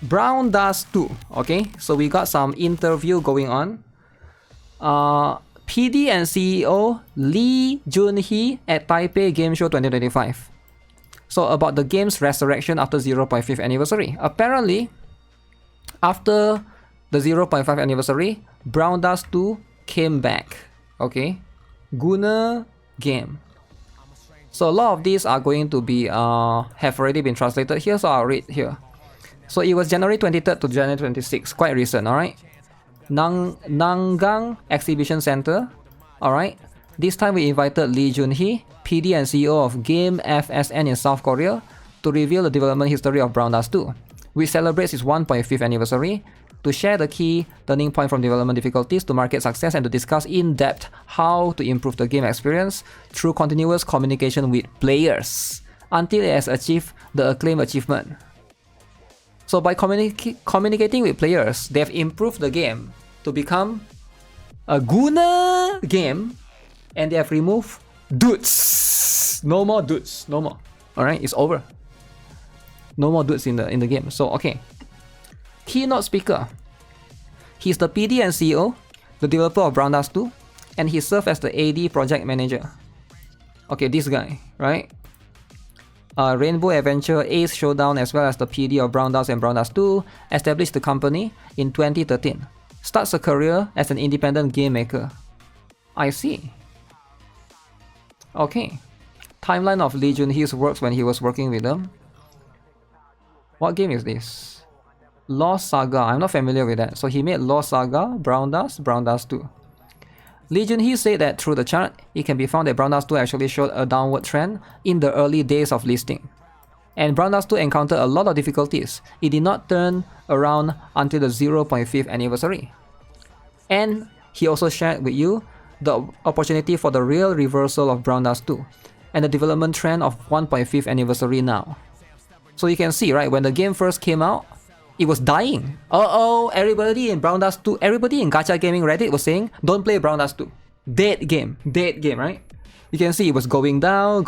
Brown Dust 2. Okay, so we got some interview going on. PD and CEO Lee Junhee at Taipei Game Show 2025. So about the game's resurrection after 0.5th anniversary. Apparently, after the 0.5 anniversary, Brown Dust 2 came back. Okay, Gunner game. So a lot of these are going to be have already been translated here, so I'll read here. So it was January 23rd to January 26th, quite recent, alright? Nangang Exhibition Center, alright? This time we invited Lee Junhee, PD and CEO of Game FSN in South Korea, to reveal the development history of Brown Dust 2, which celebrates its 1.5th anniversary, to share the key turning point from development difficulties to market success and to discuss in depth how to improve the game experience through continuous communication with players until it has achieved the acclaimed achievement. So by communicating with players, they have improved the game to become a Gunner game, and they have removed dudes. No more dudes, no more. Alright, it's over. No more dudes in the game. So okay. Keynote speaker. He's the PD and CEO, the developer of Brown Dust 2, and he served as the AD project manager. Okay, this guy, right? Rainbow Adventure, Ace Showdown, as well as the PD of Brown Dust and Brown Dust 2, established the company in 2013. Starts a career as an independent game maker. I see. Okay. Timeline of Lee Junhee's works when he was working with them. What game is this? Lost Saga. I'm not familiar with that. So he made Lost Saga, Brown Dust 2. Lee Junhee said that through the chart, it can be found that Brown Dust 2 actually showed a downward trend in the early days of listing. And Brown Dust 2 encountered a lot of difficulties. It did not turn around until the 0.5th anniversary. And he also shared with you the opportunity for the real reversal of Brown Dust 2 and the development trend of 1.5th anniversary now. So you can see, right, when the game first came out, it was dying. Everybody in Brown Dust 2, everybody in Gacha Gaming Reddit was saying, don't play Brown Dust 2. Dead game, right? You can see it was going down.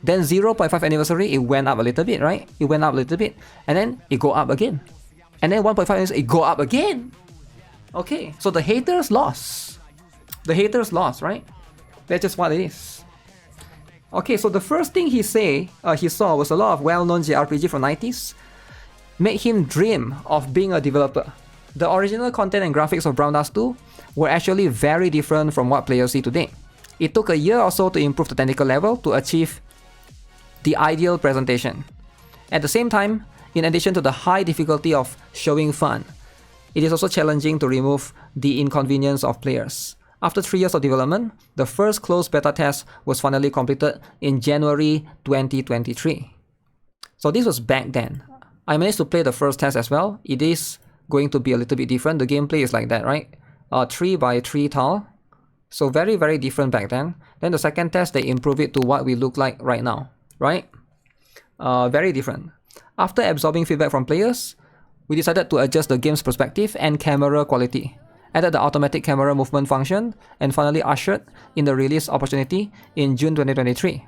Then 0.5 anniversary, it went up a little bit, right? It went up a little bit. And then it go up again. And then 1.5 anniversary, it go up again. Okay, so the haters lost. The haters lost, right? That's just what it is. Okay, so the first thing he saw was a lot of well-known JRPG from 90s. Made him dream of being a developer. The original content and graphics of Brown Dust 2 were actually very different from what players see today. It took a year or so to improve the technical level to achieve the ideal presentation. At the same time, in addition to the high difficulty of showing fun, it is also challenging to remove the inconvenience of players. After 3 years of development, the first closed beta test was finally completed in January 2023. So this was back then. I managed to play the first test as well. It is going to be a little bit different. The gameplay is like that, right? 3x3 tile. So very, very different back then. Then the second test, they improved it to what we look like right now, right? Very different. After absorbing feedback from players, we decided to adjust the game's perspective and camera quality, added the automatic camera movement function, and finally ushered in the release opportunity in June 2023.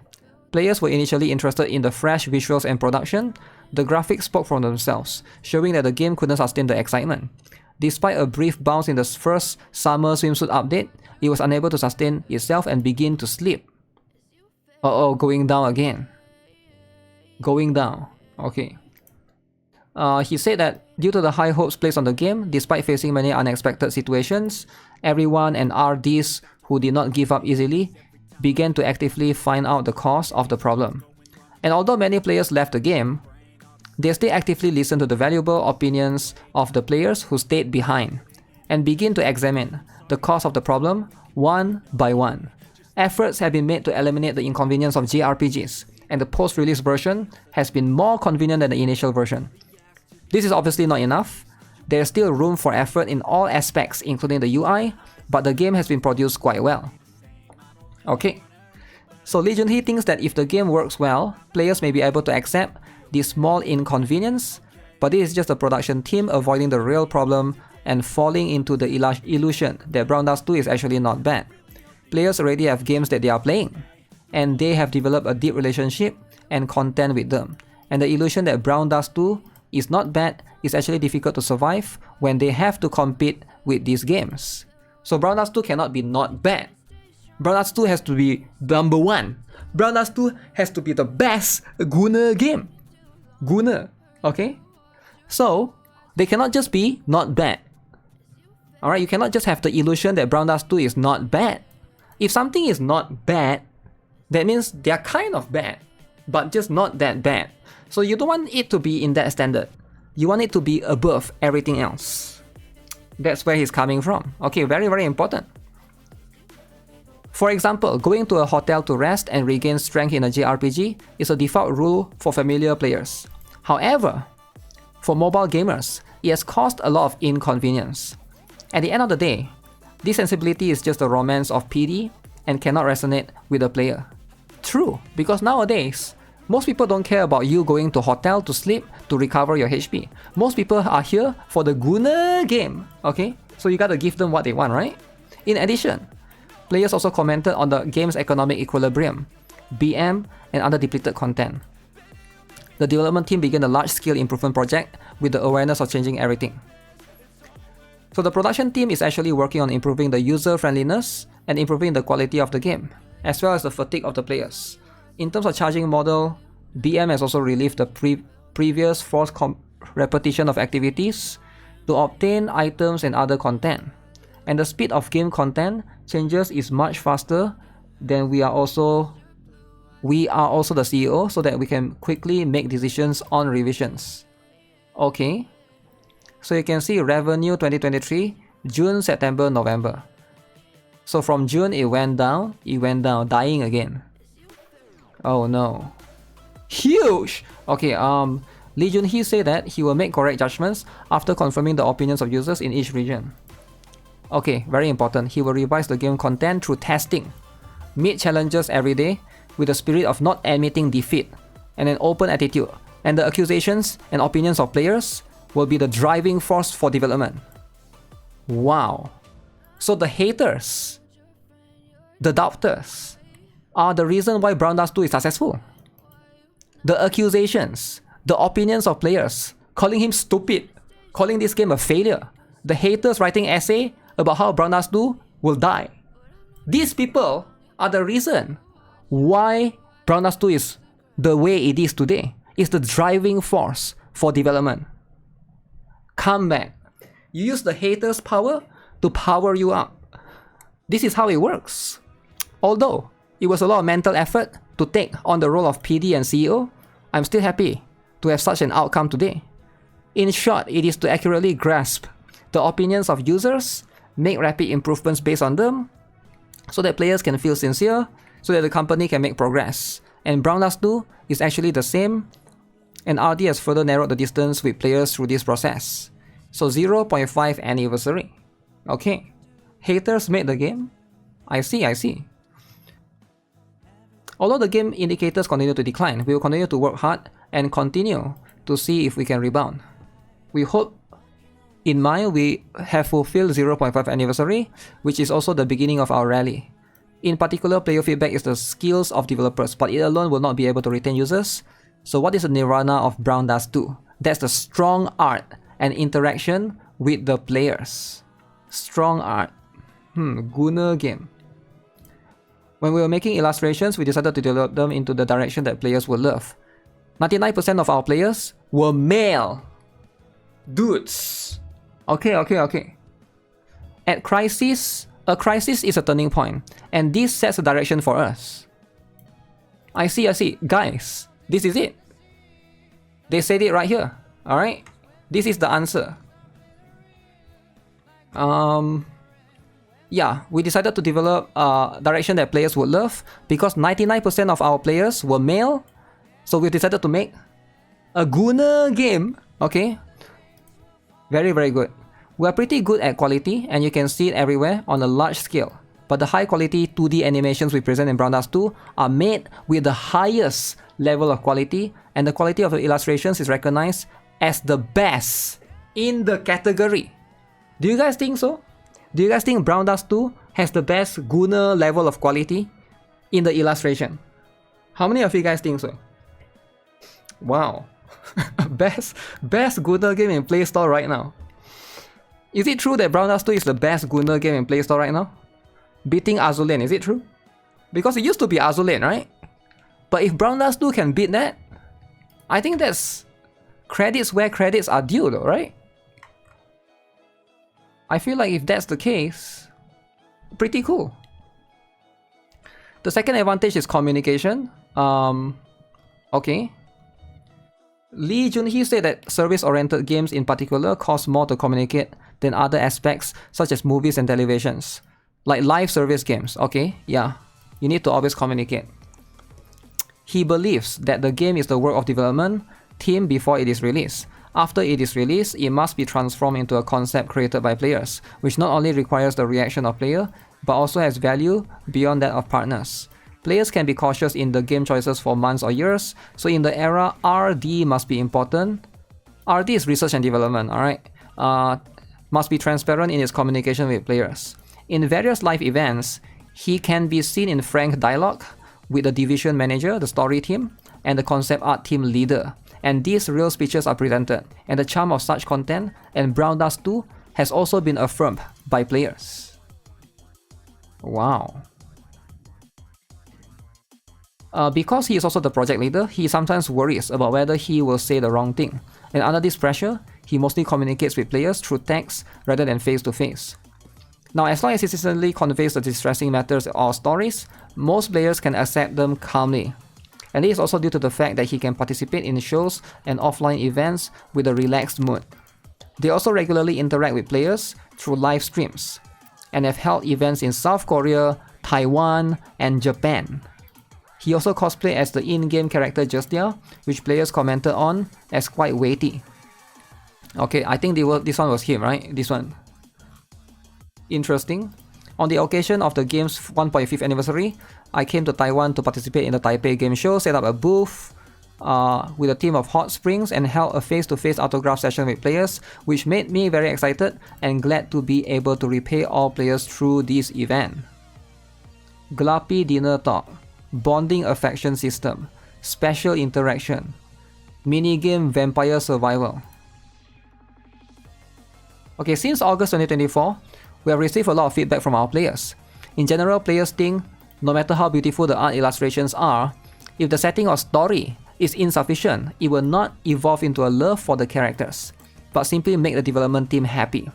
Players were initially interested in the fresh visuals and production. The graphics spoke for themselves, showing that the game couldn't sustain the excitement. Despite a brief bounce in the first summer swimsuit update, it was unable to sustain itself and begin to slip. Going down again. Going down. Okay. He said that due to the high hopes placed on the game, despite facing many unexpected situations, everyone and RDs who did not give up easily began to actively find out the cause of the problem. And although many players left the game, they still actively listen to the valuable opinions of the players who stayed behind and begin to examine the cause of the problem one by one. Efforts have been made to eliminate the inconvenience of JRPGs, and the post-release version has been more convenient than the initial version. This is obviously not enough. There is still room for effort in all aspects, including the UI, but the game has been produced quite well. Okay, so Lee Junhee thinks that if the game works well, players may be able to accept this small inconvenience, but this is just the production team avoiding the real problem and falling into the illusion that Brown Dust 2 is actually not bad. Players already have games that they are playing, and they have developed a deep relationship and content with them, and the illusion that Brown Dust 2 is not bad, it's actually difficult to survive when they have to compete with these games. So Brown Dust 2 cannot be not bad. Brown Dust 2 has to be number 1. Brown Dust 2 has to be the best Gunner game. Gunner, okay? So, they cannot just be not bad. Alright, you cannot just have the illusion that Brown Dust 2 is not bad. If something is not bad, that means they are kind of bad, but just not that bad. So you don't want it to be in that standard. You want it to be above everything else. That's where he's coming from. Okay, very, very important. For example, going to a hotel to rest and regain strength in a JRPG is a default rule for familiar players. However, for mobile gamers, it has caused a lot of inconvenience. At the end of the day, this sensibility is just the romance of PD and cannot resonate with the player. True, because nowadays, most people don't care about you going to hotel to sleep to recover your HP. Most people are here for the Gunner game, okay? So you gotta give them what they want, right? In addition, players also commented on the game's economic equilibrium, BM, and other depleted content. The development team began a large-scale improvement project with the awareness of changing everything. So the production team is actually working on improving the user-friendliness and improving the quality of the game, as well as the fatigue of the players. In terms of charging model, BM has also relieved the previous forced repetition of activities to obtain items and other content. And the speed of game content changes is much faster than we are also the CEO, so that we can quickly make decisions on revisions. Okay, so you can see revenue 2023, June, September, November. So from June it went down, dying again. Oh no. Huge! Okay, Lee Jun-hee said that he will make correct judgments after confirming the opinions of users in each region. Okay, very important. He will revise the game content through testing, meet challenges every day with the spirit of not admitting defeat and an open attitude, and the accusations and opinions of players will be the driving force for development. Wow. So the haters, the doubters, are the reason why Brown Dust 2 is successful. The accusations, the opinions of players, calling him stupid, calling this game a failure, the haters writing essay about how Brown Dust 2 will die. These people are the reason why Brown Dust 2 is the way it is today. It's the driving force for development. Come back. You use the haters' power to power you up. This is how it works. Although it was a lot of mental effort to take on the role of PD and CEO, I'm still happy to have such an outcome today. In short, it is to accurately grasp the opinions of users, make rapid improvements based on them, so that players can feel sincere, so that the company can make progress. And Brown Dust 2 is actually the same, and RD has further narrowed the distance with players through this process. So 0.5 anniversary. Okay. Haters made the game? I see. Although the game indicators continue to decline, we will continue to work hard and continue to see if we can rebound. We hope in mind we have fulfilled 0.5 anniversary, which is also the beginning of our rally. In particular, player feedback is the skills of developers, but it alone will not be able to retain users. So what is the nirvana of Brown Dust 2? That's the strong art and interaction with the players. Strong art. Gunner game. When we were making illustrations, we decided to develop them into the direction that players would love. 99% of our players were male dudes. Okay. At crisis, a crisis is a turning point, and this sets a direction for us. I see. Guys, this is it. They said it right here. Alright? This is the answer. Yeah, we decided to develop a direction that players would love because 99% of our players were male. So we decided to make a Gunner game. Okay? Very, very good. We are pretty good at quality, and you can see it everywhere on a large scale. But the high quality 2D animations we present in Brown Dust 2 are made with the highest level of quality, and the quality of the illustrations is recognized as the best in the category. Do you guys think so? Do you guys think Brown Dust 2 has the best Gunner level of quality in the illustration? How many of you guys think so? Wow. best Gunner game in Play Store right now. Is it true that Brown Dust 2 is the best Gunner game in Play Store right now? Beating Azulane, is it true? Because it used to be Azulane, right? But if Brown Dust 2 can beat that, I think that's credits where credits are due though, right? I feel like if that's the case, pretty cool. The second advantage is communication. Okay. Lee Junhee said that service-oriented games in particular cost more to communicate than other aspects such as movies and televisions. Like live service games, okay? Yeah, you need to always communicate. He believes that the game is the work of development team before it is released. After it is released, it must be transformed into a concept created by players, which not only requires the reaction of players, but also has value beyond that of partners. Players can be cautious in the game choices for months or years, so in the era, RD must be important. RD is research and development, alright? Must be transparent in its communication with players. In various live events, he can be seen in frank dialogue with the division manager, the story team, and the concept art team leader. And these real speeches are presented, and the charm of such content and Brown Dust 2 has also been affirmed by players. Wow. Because he is also the project leader, he sometimes worries about whether he will say the wrong thing, and under this pressure, he mostly communicates with players through text rather than face-to-face. Now, as long as he consistently conveys the distressing matters or stories, most players can accept them calmly. And this is also due to the fact that he can participate in shows and offline events with a relaxed mood. They also regularly interact with players through live streams, and have held events in South Korea, Taiwan, and Japan. He also cosplayed as the in-game character Justia, which players commented on as quite weighty. Okay, I think this one was him, right? This one. Interesting. On the occasion of the game's 1.5th anniversary, I came to Taiwan to participate in the Taipei Game Show, set up a booth with a team of Hot Springs, and held a face-to-face autograph session with players, which made me very excited and glad to be able to repay all players through this event. Glappy Dinner Talk, Bonding Affection System, Special Interaction, Minigame Vampire Survival. Okay, since August 2024, we have received a lot of feedback from our players. In general, players think, no matter how beautiful the art illustrations are, if the setting or story is insufficient, it will not evolve into a love for the characters, but simply make the development team happy.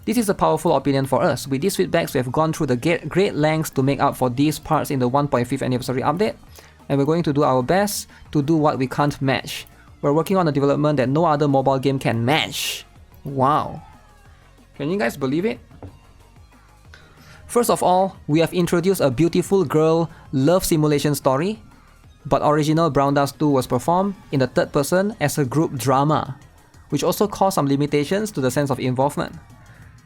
This is a powerful opinion for us. With these feedbacks, we have gone through the great lengths to make up for these parts in the 1.5th anniversary update, and we're going to do our best to do what we can't match. We're working on a development that no other mobile game can match. Wow. Can you guys believe it? First of all, we have introduced a beautiful girl love simulation story, but original Brown Dust 2 was performed in the third person as a group drama, which also caused some limitations to the sense of involvement.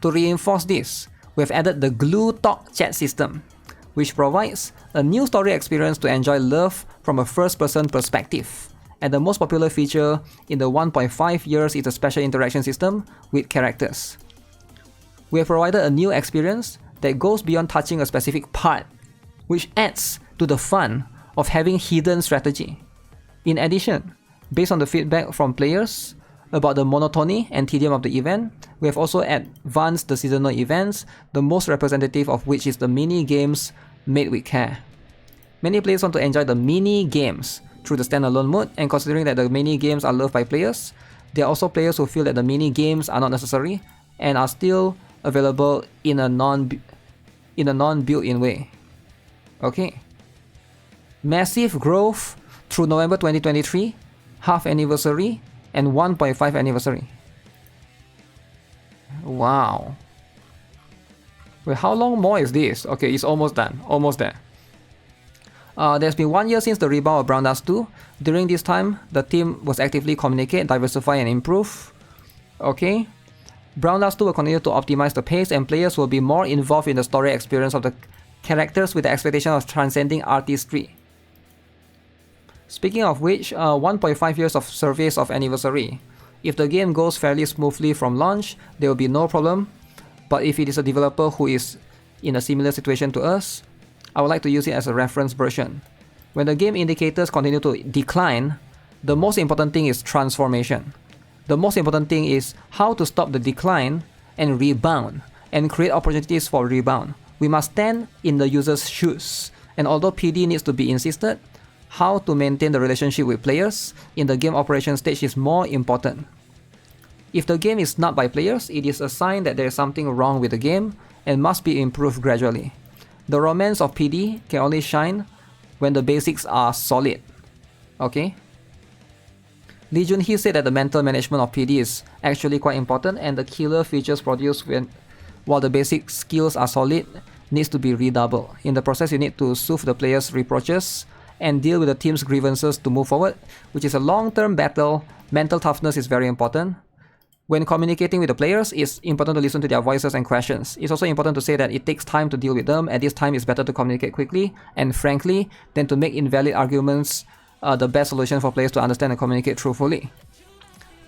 To reinforce this, we have added the Glue Talk chat system, which provides a new story experience to enjoy love from a first-person perspective. And the most popular feature in the 1.5 years is a special interaction system with characters. We have provided a new experience that goes beyond touching a specific part, which adds to the fun of having hidden strategy. In addition, based on the feedback from players about the monotony and tedium of the event, we have also advanced the seasonal events, the most representative of which is the mini games made with care. Many players want to enjoy the mini games through the standalone mode, and considering that the mini games are loved by players, there are also players who feel that the mini games are not necessary and are still available in a non-built-in way. Okay. Massive growth through November 2023, half anniversary, and 1.5 anniversary. Wow. Wait, how long more is this? Okay, it's almost done. Almost there. There's been 1 year since the rebound of Brown Dust 2. During this time, the team was actively communicate, diversify, and improve. Okay. Brown Dust 2 will continue to optimize the pace, and players will be more involved in the story experience of the characters with the expectation of transcending artistry. Speaking of which, 1.5 years of surveys of anniversary. If the game goes fairly smoothly from launch, there will be no problem. But if it is a developer who is in a similar situation to us, I would like to use it as a reference version. When the game indicators continue to decline, the most important thing is transformation. The most important thing is how to stop the decline and rebound and create opportunities for rebound. We must stand in the user's shoes. And although PD needs to be insisted, how to maintain the relationship with players in the game operation stage is more important. If the game is snubbed by players, it is a sign that there is something wrong with the game and must be improved gradually. The romance of PD can only shine when the basics are solid. Okay? Lee Jun-hee said that the mental management of PD is actually quite important, and the killer features produced while the basic skills are solid needs to be redoubled. In the process, you need to soothe the players' reproaches and deal with the team's grievances to move forward, which is a long-term battle. Mental toughness is very important. When communicating with the players, it's important to listen to their voices and questions. It's also important to say that it takes time to deal with them. At this time, it's better to communicate quickly and frankly than to make invalid arguments the best solution for players to understand and communicate truthfully.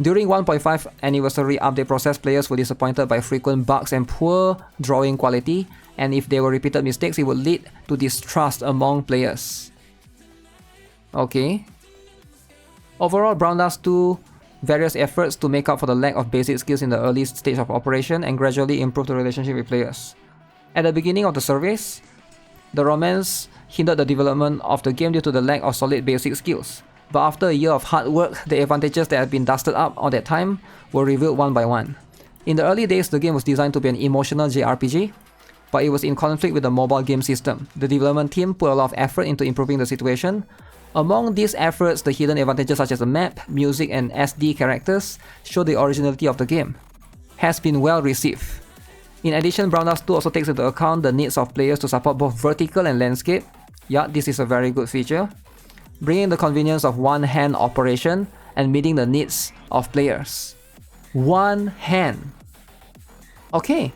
During 1.5 anniversary update process, players were disappointed by frequent bugs and poor drawing quality, and if there were repeated mistakes, it would lead to distrust among players. Okay. Overall, Brown does do various efforts to make up for the lack of basic skills in the early stage of operation and gradually improve the relationship with players. At the beginning of the surveys, the romance hindered the development of the game due to the lack of solid basic skills. But after a year of hard work, the advantages that had been dusted up all that time were revealed one by one. In the early days, the game was designed to be an emotional JRPG, but it was in conflict with the mobile game system. The development team put a lot of effort into improving the situation. Among these efforts, the hidden advantages such as the map, music, and SD characters show the originality of the game. Has been well received. In addition, Brown Dust 2 also takes into account the needs of players to support both vertical and landscape. Yeah, this is a very good feature. Bringing the convenience of one-hand operation and meeting the needs of players. One hand. Okay.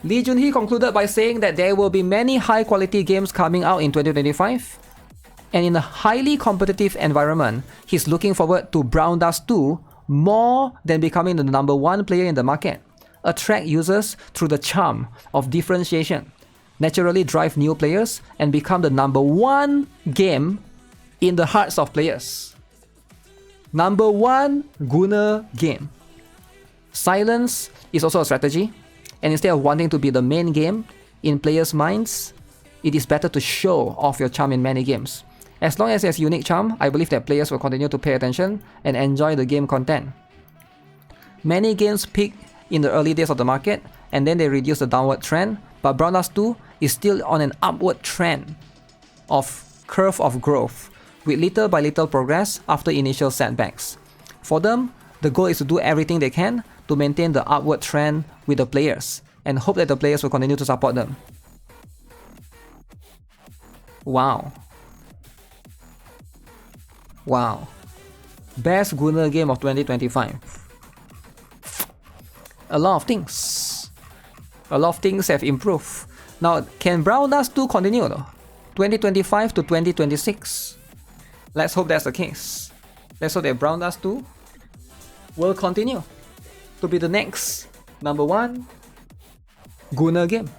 Lee Jun-hee concluded by saying that there will be many high-quality games coming out in 2025, and in a highly competitive environment, he's looking forward to Brown Dust 2 more than becoming the number one player in the market. Attract users through the charm of differentiation, naturally drive new players, and become the number one game in the hearts of players. Number one Gunner game. Silence is also a strategy. And instead of wanting to be the main game in players' minds, it is better to show off your charm in many games. As long as there's unique charm, I believe that players will continue to pay attention and enjoy the game content. Many games peak in the early days of the market, and then they reduce the downward trend, but Brown Dust 2 is still on an upward trend of curve of growth, with little by little progress after initial setbacks. For them, the goal is to do everything they can to maintain the upward trend with the players, and hope that the players will continue to support them. Wow. Wow. Best Gunner game of 2025. A lot of things. A lot of things have improved. Now, can Brown Dust 2 continue though? 2025 to 2026. Let's hope that's the case. Let's hope that Brown Dust 2 will continue to be the next number one Gunner game.